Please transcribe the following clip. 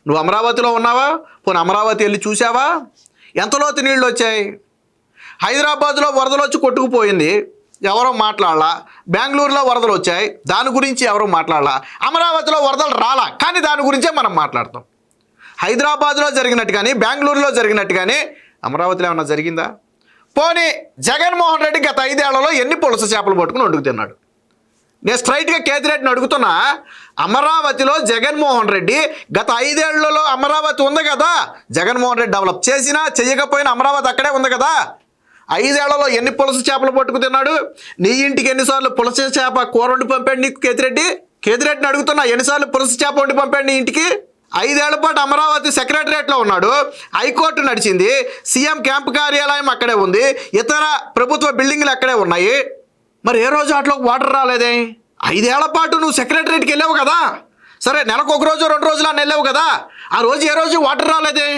నువ్వు అమరావతిలో ఉన్నావా? పోనీ అమరావతి వెళ్ళి చూసావా? ఎంత లోతు నీళ్ళు వచ్చాయి? హైదరాబాద్లో వరదలు వచ్చి కొట్టుకుపోయింది, ఎవరో మాట్లాడాల. బెంగళూరులో వరదలు వచ్చాయి, దాని గురించి ఎవరో మాట్లాడాల. అమరావతిలో వరదలు రాలా, కానీ దాని గురించే మనం మాట్లాడతాం. హైదరాబాద్లో జరిగినట్టు కానీ బెంగళూరులో జరిగినట్టు కానీ అమరావతిలో ఏమన్నా జరిగిందా? పోనీ జగన్మోహన్ రెడ్డి గత 5 ఏళ్లలో ఎన్ని పులస చేపలు పట్టుకుని వండుకు తిన్నాడు? నేను స్ట్రైట్గా కేతిరెడ్డిని అడుగుతున్నా. అమరావతిలో జగన్మోహన్ రెడ్డి గత 5 ఏళ్లలో అమరావతి ఉంది కదా, జగన్మోహన్ రెడ్డి డెవలప్ చేసినా చెయ్యకపోయినా అమరావతి అక్కడే ఉంది కదా. 5 ఏళ్లలో ఎన్ని పులస చేపలు పట్టుకు తిన్నాడు? నీ ఇంటికి ఎన్నిసార్లు పులస చేప కూర వండి పంపాడు నీకు కేతిరెడ్డిని అడుగుతున్నా, ఎన్నిసార్లు పులస చేప వండి పంపాడు నీ ఇంటికి? 5 ఏళ్ల పాటు అమరావతి సెక్రటరియట్లో ఉన్నాడు, హైకోర్టు నడిచింది, సీఎం క్యాంపు కార్యాలయం అక్కడే ఉంది, ఇతర ప్రభుత్వ బిల్డింగ్లు అక్కడే ఉన్నాయి. మరి ఏ రోజు అట్లోకి వాటర్ రాలేదే? 5 ఏళ్ల పాటు నువ్వు సెక్రటరియట్కి వెళ్ళావు కదా, సరే నెలకు 1 రోజు 2 రోజులు అని వెళ్ళావు కదా, ఆ రోజు ఏ రోజు వాటర్ రాలేదే?